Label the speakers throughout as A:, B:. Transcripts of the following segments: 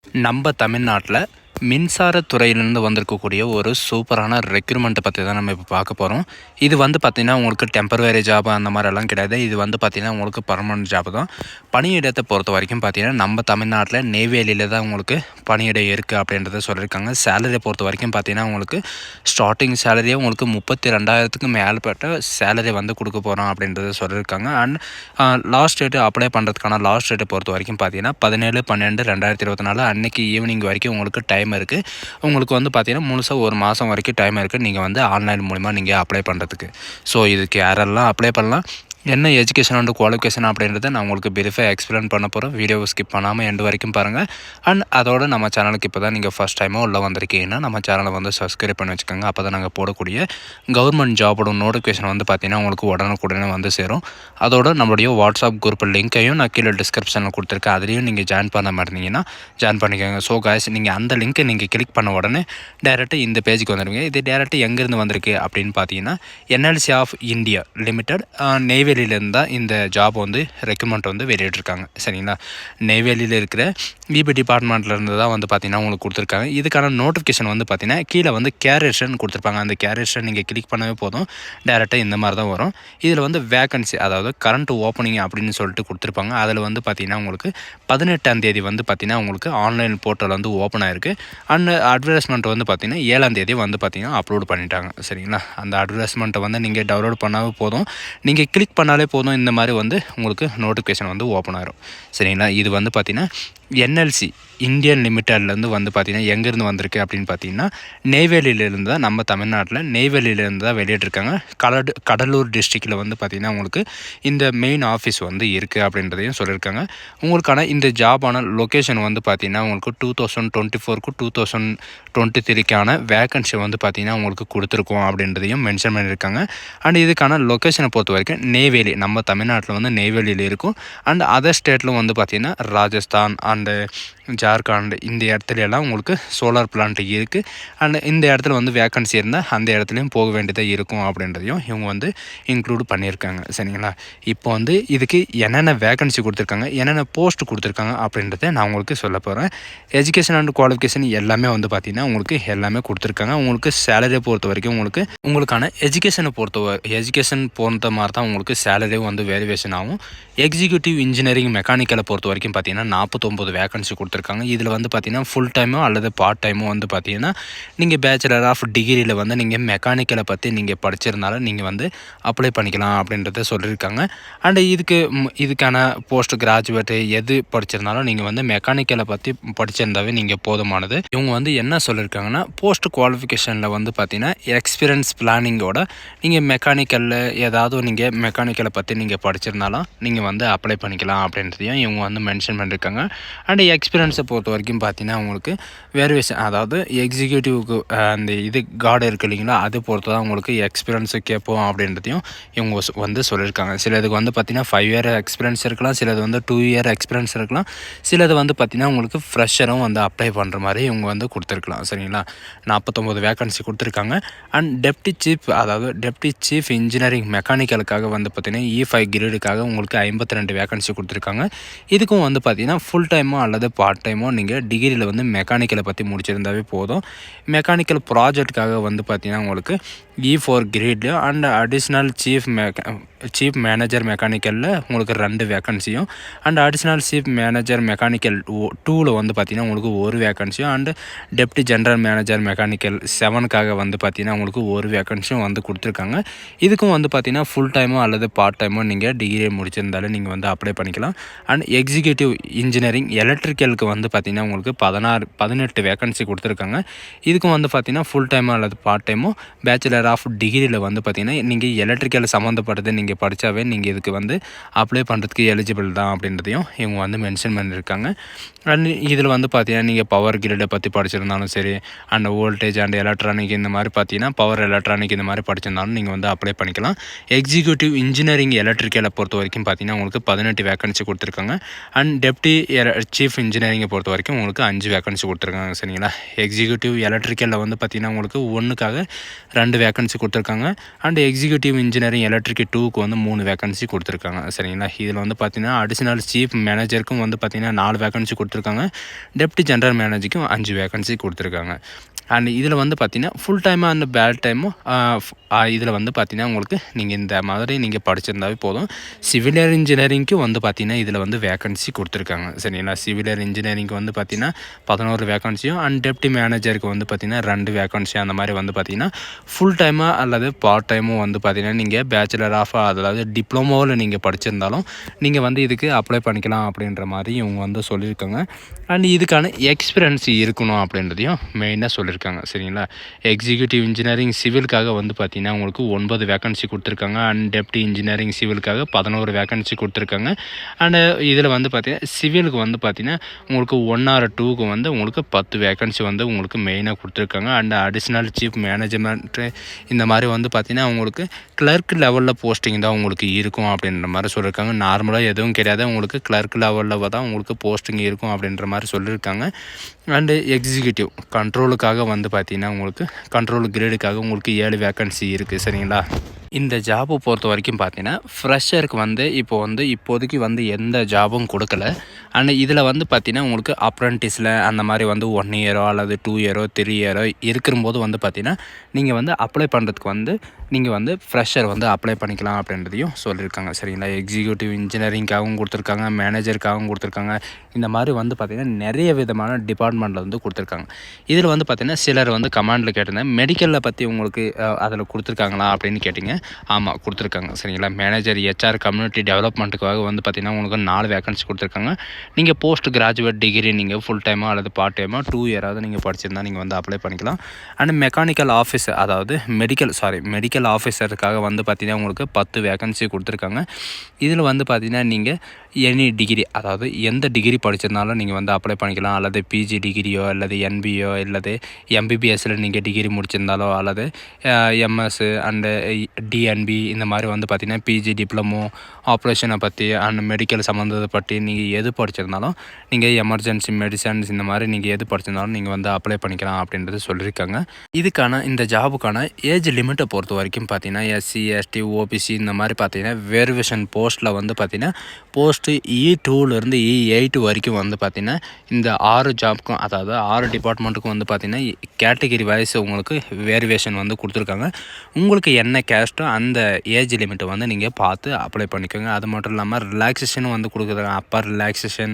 A: நம்ம தமிழ்நாட்டில் மின்சாரத்துறையிலேருந்து வந்திருக்கக்கூடிய ஒரு சூப்பரான ரெக்ரூட்மெண்ட்டை பற்றி தான் நம்ம இப்போ பார்க்க போகிறோம். இது பார்த்திங்கன்னா உங்களுக்கு டெம்பரவரி ஜாப் அந்த மாதிரிலாம் கிடையாது. இது பார்த்திங்கன்னா உங்களுக்கு பர்மனெண்ட் ஜாப் தான். பணியிடத்தை பொறுத்த வரைக்கும் பார்த்திங்கன்னா நம்ம தமிழ்நாட்டில் நெய்வேலியில் தான் உங்களுக்கு பணியிடம் இருக்குது அப்படின்றத சொல்லியிருக்காங்க. சேலரியை பொறுத்த வரைக்கும் பார்த்திங்கன்னா உங்களுக்கு ஸ்டார்டிங் சேலரியே உங்களுக்கு 32,000க்கு மேற்பட்ட சேலரி கொடுக்க போகிறோம் அப்படின்றத சொல்லியிருக்காங்க. அண்ட் லாஸ்ட் டேட்டு அப்ளை பண்ணுறதுக்கான லாஸ்ட் டேட்டை பொறுத்த வரைக்கும் பார்த்திங்கன்னா 17/12/2024 அன்றைக்கி ஈவினிங் வரைக்கும் உங்களுக்கு டைம் இருக்குது. உங்களுக்கு பார்த்திங்கன்னா முழுசாக ஒரு மாதம் வரைக்கும் டைம் இருக்குது. நீங்கள் ஆன்லைன் மூலிமா நீங்கள் அப்ளை பண்ணுறதுக்கு. ஸோ இதுக்கு யாரெல்லாம் அப்ளை பண்ணலாம், என்ன எஜுகேஷன் அண்ட் குவாலிஃபிகேஷன் அப்படின்றத நான் உங்களுக்கு பிரீஃபாக எக்ஸ்பிளைன் பண்ண போகிறேன். வீடியோவை ஸ்கிப் பண்ணாமல் எண்டு வரைக்கும் பாருங்கள். அண்ட் அதோடு நம்ம சேனலுக்கு இப்போ தான் நீங்கள் ஃபஸ்ட் டைமாக உள்ளே வந்திருக்கீங்கன்னா நம்ம சேனலை சப்ஸ்கிரைப் பண்ணி வச்சுக்கோங்க. அப்போ தான் நாங்கள் போடக்கூடிய கவர்மெண்ட் ஜாபோட நோட்டிஃபிகேஷன் பார்த்திங்கன்னா உங்களுக்கு உடனுக்குடனே சேரும். அதோடு நம்மளுடைய வாட்ஸ்அப் குரூப் லிங்க்கையும் நான் கீழே டிஸ்கிரிப்ஷனில் கொடுத்துருக்கேன். அதுலேயும் நீங்கள் ஜாயின் பண்ண மாட்டீங்கன்னா ஜாயின் பண்ணிக்கோங்க. ஸோ காய்ஸ், நீங்கள் அந்த லிங்க்கை நீங்கள் கிளிக் பண்ண உடனே டேரெக்டாக இந்த பேஜுக்கு வந்துடுவீங்க. இது டேரெக்டாக எங்கேருந்து வந்திருக்கு அப்படின்னு பார்த்தீங்கன்னா என்எல்சி ஆஃப் இந்தியா லிமிடெட் நெய்வேலியிலேருந்து தான் இந்த ஜாப் ரெக்ரூட்மெண்ட் வெளியிட்டிருக்காங்க. சரிங்களா, நெய்வேலியில் இருக்கிற இபி டிபார்ட்மெண்ட்லேருந்து தான் பார்த்திங்கன்னா உங்களுக்கு கொடுத்துருக்காங்க. இதுக்கான நோட்டிஃபிகேஷன் பார்த்திங்கன்னா கீழே கேரியேஷன் கொடுத்துருப்பாங்க. அந்த கேரியேஷன் நீங்கள் கிளிக் பண்ணவே போதும், டேரெக்டாக இந்த மாதிரி தான் வரும். இதில் வேகன்சி, அதாவது கரண்ட் ஓப்பனிங் அப்படின்னு சொல்லிட்டு கொடுத்துருப்பாங்க. அதில் பார்த்திங்கன்னா உங்களுக்கு 18ஆம் தேதி பார்த்திங்கன்னா உங்களுக்கு ஆன்லைன் போர்ட்டல் ஓப்பன் ஆகிருக்கு. அண்ட் அட்வர்டைஸ்மெண்ட் பார்த்திங்கன்னா 7ஆம் தேதி பார்த்திங்கன்னா அப்லோட் பண்ணிட்டாங்க. சரிங்களா, அந்த அட்வர்டைஸ்மெண்ட்டை நீங்கள் டவுன்லோட் பண்ணாவே போதும், நீங்கள் கிளிக் பண்ணாலே போதும், இந்த மாதிரி உங்களுக்கு நோட்டிஃபிகேஷன் ஓப்பன் ஆகிரும். சரிங்களா, இது பார்த்திங்கன்னா என்எல்சி இந்தியன் லிமிட்டட்லேருந்து பார்த்திங்கன்னா எங்கேருந்து வந்திருக்கு அப்படின்னு பார்த்தீங்கன்னா நெய்வேலியிலேருந்து தான், நம்ம தமிழ்நாட்டில் நெய்வேலியிலேருந்து தான் வெளியிட்டிருக்காங்க. கடலூர் டிஸ்ட்ரிக்டில் பார்த்திங்கன்னா உங்களுக்கு இந்த மெயின் ஆஃபீஸ் இருக்குது அப்படின்றதையும் சொல்லியிருக்காங்க. உங்களுக்கான இந்த ஜாபான லொக்கேஷன் பார்த்திங்கன்னா உங்களுக்கு 2024க்கு 2023க்கான வேக்கன்சி பார்த்திங்கன்னா உங்களுக்கு கொடுத்துருக்கோம் அப்படின்றதையும் மென்ஷன் பண்ணியிருக்காங்க. அண்ட் இதுக்கான லொக்கேஷனை பொறுத்த வரைக்கும் நெய்வேலி, நம்ம தமிழ்நாட்டில் நெய்வேலியில் இருக்கும். அண்ட் அதர் ஸ்டேட்டில் பார்த்திங்கன்னா ராஜஸ்தான் அண்டு ஜார்க்கண்ட் இந்த இடத்துல எல்லாம் உங்களுக்கு சோலார் பிளான்ட் இருக்குது. அண்ட் இந்த இடத்துல வேக்கன்சி இருந்தால் அந்த இடத்துலையும் போக வேண்டியதாக இருக்கும் அப்படின்றதையும் இவங்க இன்க்ளூட் பண்ணியிருக்காங்க. சரிங்களா, இப்போ இதுக்கு என்னென்ன வேக்கன்சி கொடுத்துருக்காங்க, என்னென்ன போஸ்ட் கொடுத்துருக்காங்க அப்படின்றத நான் உங்களுக்கு சொல்ல போகிறேன். எஜுகேஷன் அண்ட் குவாலிஃபிகேஷன் எல்லாமே பார்த்திங்கன்னா உங்களுக்கு எல்லாமே கொடுத்துருக்காங்க. உங்களுக்கு சேலரியை பொறுத்த வரைக்கும் உங்களுக்கான எஜுகேஷன் பொறுத்த மாதிரி தான் உங்களுக்கு சேலரியும் வேரியேஷன் ஆகும். எக்ஸிக்யூட்டிவ் இன்ஜினியரிங் மெக்கானிக்கலை பொறுத்த வரைக்கும் பார்த்திங்கன்னா 49 வேக்கன்சி கொடுத்துருக்காங்க. இதில் பார்த்திங்கன்னா ஃபுல் டைமோ அல்லது பார்ட் டைமோ பார்த்திங்கன்னா நீங்கள் பேச்சுலர் ஆஃப் டிகிரியில் நீங்கள் மெக்கானிக்கலை பற்றி நீங்கள் படிச்சிருந்தாலும் நீங்கள் அப்ளை பண்ணிக்கலாம் அப்படின்றத சொல்லியிருக்காங்க. அண்டு இதுக்கான போஸ்ட் கிராஜுவேட்டு எது படிச்சிருந்தாலும் நீங்கள் மெக்கானிக்கலை பற்றி படிச்சிருந்தாவே நீங்கள் போதுமானது. இவங்க என்ன சொல்லியிருக்காங்கன்னா போஸ்ட் குவாலிஃபிகேஷனில் பார்த்திங்கன்னா எக்ஸ்பீரியன்ஸ் பிளானிங்கோட நீங்கள் மெக்கானிக்கலில் ஏதாவது நீங்கள் மெக்கானிக்கலை பற்றி நீங்கள் படிச்சிருந்தாலும் நீங்கள் அப்ளை பண்ணிக்கலாம் அப்படின்றதையும் இவங்க மென்ஷன் பண்ணியிருக்காங்க. அண்ட் எக்ஸ்பீரியன்ஸை பொறுத்த வரைக்கும் பார்த்தீங்கன்னா உங்களுக்கு வேரியேஷன், அதாவது எக்ஸிக்யூட்டிவ்க்கு அந்த கார்டு இருக்குது இல்லைங்களா, அது பொறுத்து தான் உங்களுக்கு எக்ஸ்பீரியன்ஸு கேட்போம் அப்படின்றதையும் இவங்க சொல்லியிருக்காங்க. சிலதுக்கு பார்த்தீங்கன்னா 5 இயர் எக்ஸ்பீரியன்ஸ் இருக்கலாம், சிலது 2 இயர் எக்ஸ்பீரியன்ஸ் இருக்கலாம், சிலது பார்த்தீங்கன்னா உங்களுக்கு ஃப்ரெஷரும் அப்ளை பண்ணுற மாதிரி இவங்க கொடுத்துருக்கலாம். சரிங்களா, 49 வேக்கன்சி கொடுத்துருக்காங்க. அண்ட் டெப்டி சீஃப் இன்ஜினியரிங் மெக்கானிக்கலுக்காக பார்த்தீங்கன்னா E5 கிரேடுக்காக உங்களுக்கு 52 வேக்கன்சி கொடுத்துருக்காங்க. இதுக்கும் பார்த்தீங்கன்னா ஃபுல் டைமோ அல்லது பார்ட் டைமோ நீங்கள் டிகிரியில் மெக்கானிக்கலை பற்றி முடிச்சிருந்தாவே போதும். மெக்கானிக்கல் ப்ராஜெக்டுக்காக பார்த்தீங்கன்னா உங்களுக்கு E4 கிரேட்லையும் அண்ட் அடிஷ்னல் சீஃப் மேனேஜர் மெக்கானிக்கலில் உங்களுக்கு 2 வேக்கன்சியும், and additional chief manager mechanical 2ல் பார்த்தீங்கன்னா உங்களுக்கு 1 வேக்கன்சியும், and deputy general manager mechanical 7க்காக பார்த்தீங்கன்னா உங்களுக்கு 1 வேக்கன்சியும் கொடுத்துருக்காங்க. இதுக்கும் பார்த்தீங்கன்னா ஃபுல் டைமோ அல்லது பார்ட் டைமோ நீங்கள் டிகிரி முடிச்சிருந்தாலும் நீங்கள் அப்ளை பண்ணிக்கலாம். அண்ட் எக்ஸிக்யூட்டிவ் இன்ஜினியரிங் எலக்ட்ரிக்கலுக்கு பார்த்தீங்கன்னா உங்களுக்கு 18 வேக்கன்சி கொடுத்துருக்காங்க. இதுக்கும் பார்த்தீங்கன்னா ஃபுல் டைமோ அல்லது பார்ட் டைமோ பேச்சுலர் ஆஃப் டிகிரியில் பார்த்தீங்கன்னா நீங்கள் எலக்ட்ரிக்கல் சம்மந்தப்பட்டது நீங்கள் படித்தாவே நீங்கள் இதுக்கு அப்ளை பண்ணுறதுக்கு எலிஜிபிள் தான் அப்படின்றதையும் இவங்க மென்ஷன் பண்ணியிருக்காங்க. அண்ட் இதில் பார்த்தீங்கன்னா நீங்கள் பவர் கிரிடை பற்றி படிச்சிருந்தாலும் சரி, அண்ட் வோல்டேஜ் அண்ட் எலக்ட்ரானிக் இந்த மாதிரி பார்த்தீங்கன்னா பவர் எலக்ட்ரானிக் இந்த மாதிரி படிச்சிருந்தாலும் நீங்கள் அப்ளை பண்ணிக்கலாம். எக்ஸிக்யூட்டிவ் இன்ஜினியரிங் எலக்ட்ரிக்கலை பொறுத்த வரைக்கும் பார்த்தீங்கன்னா உங்களுக்கு 18 வேக்கன்சி கொடுத்துருக்காங்க. அண்ட் டெப்டி சீஃப் இன்ஜினியரிங்கை பொறுத்த வரைக்கும் உங்களுக்கு 5 வேக்கன்சி கொடுத்துருக்காங்க. சரிங்களா, எக்ஸிக்யூட்டிவ் எலக்ட்ரிக்கலில் பார்த்தீங்கன்னா உங்களுக்கு 1க்காக 2 வேக்கன்சி வேக்கன்சி கொடுத்துருக்காங்க. அண்ட் எக்ஸிக்யூட்டிவ் இன்ஜினியரிங் எலக்ட்ரிக் 2க்கு வந்து 3 வேக்கன்சி கொடுத்துருக்காங்க. சரிங்களா, இதில் வந்து பார்த்தீங்கன்னா அடிஷனல் சீஃப் மேனேஜருக்கும் வந்து பார்த்தீங்கன்னா 4 வேக்கன்சி கொடுத்துருக்காங்க. டெப்டி ஜென்ரல் மேனேஜருக்கும் 5 வேக்கன்சி கொடுத்துருக்காங்க. அண்ட் இதில் வந்து பார்த்தீங்கன்னா ஃபுல் டைமாக அந்த பேட் டைமும் இதில் வந்து பார்த்தீங்கன்னா உங்களுக்கு நீங்கள் இந்த மாதிரி நீங்கள் படிச்சிருந்தாவே போதும். சிவில் இன்ஜினியரிங்க்கு வந்து பார்த்தீங்கன்னா இதில் வந்து வேக்கன்சி கொடுத்துருக்காங்க. சரிங்களா, சிவில் இன்ஜினியரிங்க்கு வந்து பார்த்தீங்கன்னா 11 வேக்கன்சியும் அண்ட் டெப்டி மேனேஜருக்கு வந்து பார்த்தீங்கன்னா 2 வேக்கன்சி அந்த மாதிரி வந்து பார்த்தீங்கன்னா ஃபுல் டைமாக அல்லது பார்ட் டைமும் வந்து பார்த்தீங்கன்னா நீங்கள் பேச்சுலர் ஆஃப் அதாவது டிப்ளமோவில் நீங்கள் படிச்சிருந்தாலும் நீங்கள் வந்து இதுக்கு அப்ளை பண்ணிக்கலாம் அப்படின்ற மாதிரி இவங்க வந்து சொல்லியிருக்காங்க. அண்ட் இதுக்கான எக்ஸ்பீரியன்ஸ் இருக்கணும் அப்படின்றதையும் மெயினாக சொல்லியிருக்காங்க. சரிங்களா, எக்ஸிக்யூட்டிவ் இன்ஜினியரிங் சிவிலுக்காக வந்து பார்த்தீங்கன்னா உங்களுக்கு 9 வேக்கன்சி கொடுத்துருக்காங்க. அண்ட் டெப்டி இன்ஜினியரிங் சிவிலுக்காக 11 வேக்கன்சி கொடுத்துருக்காங்க. அண்டு இதில் வந்து பார்த்தீங்கன்னா சிவிலுக்கு வந்து பார்த்தீங்கன்னா உங்களுக்கு 1 or 2க்கு வந்து உங்களுக்கு 10 வேக்கன்சி வந்து உங்களுக்கு மெயினாக கொடுத்துருக்காங்க. அண்ட் அடிஷ்னல் சீஃப் மேனேஜ்மெண்ட்டு இந்த மாதிரி வந்து பார்த்தீங்கன்னா உங்களுக்கு கிளர்க் லெவலில் போஸ்டிங் தான் உங்களுக்கு இருக்கும் அப்படின்ற மாதிரி சொல்லியிருக்காங்க. நார்மலாக எதுவும் கிடையாது, உங்களுக்கு கிளர்க் லெவலில் தான் உங்களுக்கு போஸ்டிங் இருக்கும் அப்படின்ற மாதிரி சொல்லியிருக்காங்க. அண்டு எக்ஸிக்யூட்டிவ் கண்ட்ரோலுக்காக வந்து பார்த்தீங்கன்னா உங்களுக்கு கண்ட்ரோல் கிரேடுக்காக உங்களுக்கு 7 வேக்கன்சி இருக்குது. சரிங்களா, இந்த ஜாபை பொறுத்த வரைக்கும் பார்த்தீங்கன்னா ஃப்ரெஷருக்கு வந்து இப்போதைக்கு வந்து எந்த ஜாபும் கொடுக்கல. அண்ட் இதில் வந்து பார்த்தீங்கன்னா உங்களுக்கு அப்ரெண்டிஸில் அந்த மாதிரி வந்து 1 இயரோ அல்லது 2 இயரோ 3 இயரோ இருக்கும்போது வந்து பார்த்தீங்கன்னா நீங்கள் வந்து அப்ளை பண்ணுறதுக்கு வந்து நீங்கள் வந்து ஃப்ரெஷர் வந்து அப்ளை பண்ணிக்கலாம் அப்படின்றதையும் சொல்லியிருக்காங்க. சரிங்களா, எக்ஸிக்யூட்டிவ் இன்ஜினியரிங்காகவும் கொடுத்துருக்காங்க, மேனேஜருக்காகவும் கொடுத்துருக்காங்க. இந்த மாதிரி வந்து பார்த்திங்கன்னா நிறைய விதமான டிபார்ட்மெண்ட்டில் வந்து கொடுத்துருக்காங்க. இதில் வந்து பார்த்திங்கன்னா சிலர் வந்து கமாண்டில் கேட்டிருந்தேன், மெடிக்கலில் பற்றி உங்களுக்கு அதில் கொடுத்துருக்காங்களா அப்படின்னு கேட்டிங்க. ஆமாம், கொடுத்துருக்காங்க. சரிங்களா, மேனேஜர் HR கம்யூனிட்டி டெவலப்மெண்ட்டுக்காக வந்து பார்த்திங்கன்னா உங்களுக்கு 4 வேக்கன்சி கொடுத்துருக்காங்க. நீங்கள் போஸ்ட் கிராஜுவேட் டிகிரி நீங்கள் ஃபுல் டைமாக அல்லது பார்ட் டைமாக 2 இயராவது நீங்கள் படிச்சிருந்தால் நீங்கள் வந்து அப்ளை பண்ணிக்கலாம். அண்ட் மெக்கானிக்கல் ஆஃபீஸர் அதாவது மெடிக்கல் ஆஃபீஸருக்காக வந்து பார்த்திங்கன்னா உங்களுக்கு 10 வேக்கன்சி கொடுத்துருக்காங்க. இதில் வந்து பார்த்திங்கன்னா நீங்கள் எனி டிகிரி அதாவது எந்த டிகிரி படிச்சிருந்தாலும் நீங்கள் வந்து அப்ளை பண்ணிக்கலாம். அல்லது பிஜி டிகிரியோ அல்லது NBO அல்லது MBBSல நீங்கள் டிகிரி முடிச்சிருந்தாலோ அல்லது MS அண்டு DNB இந்த மாதிரி வந்து பார்த்திங்கன்னா பிஜி டிப்ளமோ ஆப்ரேஷனை பற்றி அண்ட் மெடிக்கல் சம்மந்தத்தை பற்றி நீங்கள் எது படிச்சிருந்தாலும் நீங்கள் எமர்ஜென்சி மெடிசன்ஸ் இந்த மாதிரி நீங்கள் எது படிச்சிருந்தாலும் நீங்கள் வந்து அப்ளை பண்ணிக்கலாம் அப்படின்றது சொல்லியிருக்காங்க. இதுக்கான இந்த ஜாபுக்கான ஏஜ் லிமிட்டை பொறுத்த வரைக்கும் பார்த்தீங்கன்னா SC ST OBC இந்த மாதிரி பார்த்தீங்கன்னா வேரியேஷன் போஸ்ட்டில் வந்து பார்த்தீங்கன்னா போஸ்ட்டு E2லேருந்து E8 வரைக்கும் வந்து பார்த்தீங்கன்னா இந்த 6 ஜாப்க்கும் அதாவது 6 டிபார்ட்மெண்ட்டுக்கும் வந்து பார்த்தீங்கன்னா கேட்டகிரி வைஸ் உங்களுக்கு வேரியேஷன் வந்து கொடுத்துருக்காங்க. உங்களுக்கு என்ன கேஸ்ட்டோ அந்த ஏஜ் லிமிட்டை வந்து நீங்கள் பார்த்து அப்ளை பண்ணிக்கோங்க. அது மட்டும் இல்லாமல் ரிலாக்ஸேஷனும் வந்து கொடுக்குறாங்க. Upper relaxation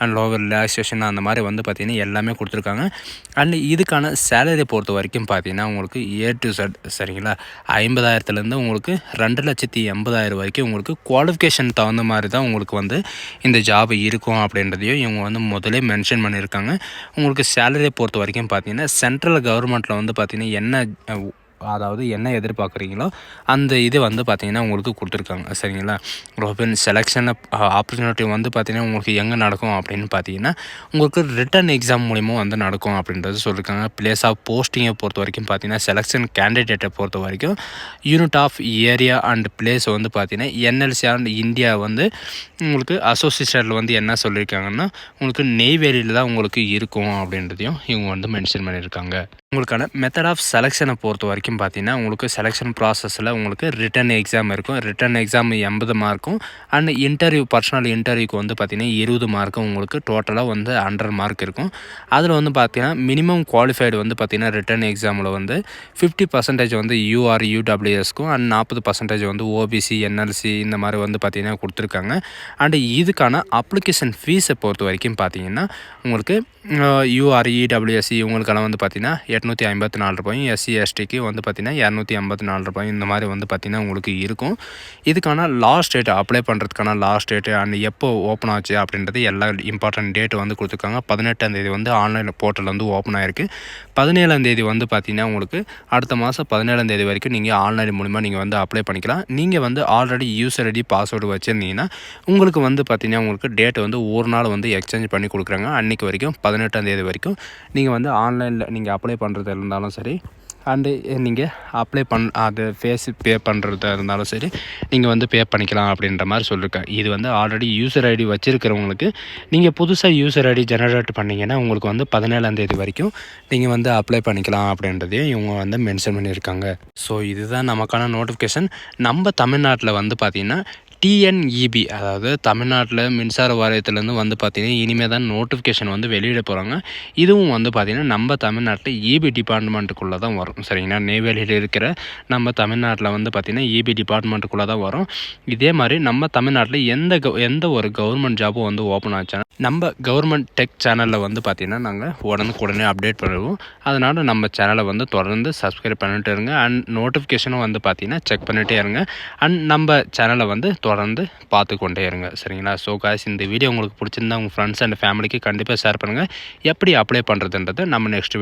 A: and lower relaxation அந்த மாதிரி வந்து பார்த்திங்கன்னா எல்லாமே கொடுத்துருக்காங்க. அண்ட் இதுக்கான சேலரி பொறுத்த வரைக்கும் பார்த்தீங்கன்னா உங்களுக்கு A to Z சரிங்களா, 50,000லேருந்து உங்களுக்கு 2,80,000 வரைக்கும் உங்களுக்கு குவாலிஃபிகேஷன் தகுந்த மாதிரி தான் உங்களுக்கு வந்து இந்த ஜாப் இருக்கும் அப்படின்றதையும் இவங்க வந்து முதலே மென்ஷன் பண்ணியிருக்காங்க. உங்களுக்கு சேலரியை பொறுத்த வரைக்கும் பார்த்தீங்கன்னா சென்ட்ரல் கவர்மெண்ட்டில் வந்து பார்த்திங்கன்னா என்ன எதிர்பார்க்குறீங்களோ அந்த இது வந்து பார்த்திங்கன்னா உங்களுக்கு கொடுத்துருக்காங்க. சரிங்களா, ஓப்பன் செலெக்ஷன் ஆப்பர்ச்சுனிட்டி வந்து பார்த்திங்கன்னா உங்களுக்கு எங்கே நடக்கும் அப்படின்னு பார்த்தீங்கன்னா உங்களுக்கு ரிட்டன் எக்ஸாம் மூலிமா வந்து நடக்கும் அப்படின்றது சொல்லியிருக்காங்க. பிளேஸ் ஆஃப் போஸ்டிங்கை பொறுத்த வரைக்கும் பார்த்திங்கன்னா செலெக்ஷன் கேண்டிடேட்டை பொறுத்த வரைக்கும் unit of area and place வந்து பார்த்திங்கன்னா NLC அண்ட் இந்தியா வந்து உங்களுக்கு அசோசியேஷனில் வந்து என்ன சொல்லியிருக்காங்கன்னா உங்களுக்கு நெய்வேலியில் தான் உங்களுக்கு இருக்கும் அப்படின்றதையும் இவங்க வந்து மென்ஷன் பண்ணியிருக்காங்க. உங்களுக்கான மெத்தட் ஆஃப் செலெக்ஷனை பொறுத்த வரைக்கும் பார்த்தீங்கன்னா உங்களுக்கு செலெக்ஷன் ப்ராசஸில் உங்களுக்கு ரிட்டன் எக்ஸாம் இருக்கும். ரிட்டன் எக்ஸாம் 80 மார்க்கும் அண்ட் பர்சனல் இன்டர்வியூக்கு வந்து பார்த்திங்கன்னா 20 மார்க்கும் உங்களுக்கு டோட்டலாக வந்து 100 மார்க் இருக்கும். அதில் வந்து பார்த்திங்கன்னா மினிமம் குவாலிஃபைடு வந்து பார்த்திங்கன்னா ரிட்டன் எக்ஸாமில் வந்து 50% வந்து URUWSக்கும் அண்ட் 40% வந்து OBC NLC இந்த மாதிரி வந்து பார்த்திங்கன்னா கொடுத்துருக்காங்க. அண்டு இதுக்கான அப்ளிகேஷன் ஃபீஸை பொறுத்த வரைக்கும் பார்த்திங்கன்னா உங்களுக்கு UREWS இவங்களுக்கெல்லாம் வந்து பார்த்திங்கன்னா 854 ரூபாயும் SC STக்கு வந்து பார்த்திங்கன்னா 284 ரூபாயும் இந்த மாதிரி வந்து பார்த்திங்கன்னா உங்களுக்கு இருக்கும். இதுக்கான லாஸ்ட் டேட் அப்ளை பண்ணுறதுக்கான லாஸ்ட் டேட்டு அண்ட் எப்போ ஓப்பன் ஆச்சு அப்படின்றது எல்லா இம்பார்ட்டன்ட் டேட்டு வந்து கொடுத்துருக்காங்க. 18ஆம் தேதி வந்து ஆன்லைன் போர்ட்டல் வந்து ஓப்பன் ஆகிருக்கு. 17ஆம் தேதி வந்து பார்த்திங்கன்னா உங்களுக்கு அடுத்த மாதம் 17ஆம் தேதி வரைக்கும் நீங்கள் ஆன்லைன் மூலிமா நீங்கள் வந்து அப்ளை பண்ணிக்கலாம். நீங்கள் வந்து ஆல்ரெடி யூசர் ஐடி பாஸ்வேர்டு வச்சுருந்தீங்கன்னா உங்களுக்கு வந்து பார்த்திங்கன்னா உங்களுக்கு டேட் வந்து ஒரு நாள் வந்து எக்ஸ்சேஞ்ச் பண்ணி கொடுக்குறாங்க. அன்றைக்கி வரைக்கும் 18ஆம் தேதி வரைக்கும் நீங்கள் வந்து ஆன்லைனில் நீங்கள் அப்ளை பண்ணுறது இருந்தாலும் சரி அண்டு நீங்கள் அப்ளை அது ஃபேஸ் பே பண்ணுறதா இருந்தாலும் சரி நீங்கள் வந்து பே பண்ணிக்கலாம் அப்படின்ற மாதிரி சொல்லியிருக்காங்க. இது வந்து ஆல்ரெடி யூசர் ஐடி வச்சுருக்கிறவங்களுக்கு நீங்கள் புதுசாக யூசர் ஐடி ஜெனரேட் பண்ணிங்கன்னா உங்களுக்கு வந்து 17ஆம் தேதி வரைக்கும் நீங்கள் வந்து அப்ளை பண்ணிக்கலாம் அப்படின்றதையும் இவங்க வந்து மென்ஷன் பண்ணியிருக்காங்க. ஸோ இதுதான் நமக்கான நோட்டிஃபிகேஷன். நம்ம தமிழ்நாட்டில் வந்து பார்த்திங்கன்னா டிஎன்இபி அதாவது தமிழ்நாட்டில் மின்சார வாரியத்துலேருந்து வந்து பார்த்திங்கன்னா இனிமேல் தான் நோட்டிஃபிகேஷன் வந்து வெளியிட போகிறாங்க. இதுவும் வந்து பார்த்திங்கன்னா நம்ம தமிழ்நாட்டில் இபி டிபார்ட்மெண்ட்டுக்குள்ளே தான் வரும். சரிங்களா, நெய்வேலியில் இருக்கிற நம்ம தமிழ்நாட்டில் வந்து பார்த்திங்கன்னா இபி டிபார்ட்மெண்ட்டுக்குள்ளே தான் வரும். இதே மாதிரி நம்ம தமிழ்நாட்டில் எந்த ஒரு கவர்மெண்ட் ஜாபும் வந்து ஓப்பன் ஆச்சுன்னா நம்ம கவர்மெண்ட் டெக் சேனலில் வந்து பார்த்திங்கன்னா நாங்கள் உடனே அப்டேட் பண்ணுவோம். அதனால் நம்ம சேனலை வந்து தொடர்ந்து சப்ஸ்கிரைப் பண்ணிட்டு இருங்க. அண்ட் நோட்டிஃபிகேஷனும் வந்து பார்த்திங்கன்னா செக் பண்ணிகிட்டே இருங்க. அண்ட் நம்ம சேனலை வந்து தொடர்ந்து பார்த்து கொண்டே இருங்க. சரிங்களா. ஸோ காய்ஸ், இந்த வீடியோ உங்களுக்கு பிடிச்சிருந்தா உங்கள் ஃப்ரெண்ட்ஸ் அண்ட் ஃபேமிலிக்கு கண்டிப்பாக ஷேர் பண்ணுங்கள். எப்படி அப்ளை பண்ணுறதுன்றது நம்ம நெக்ஸ்ட்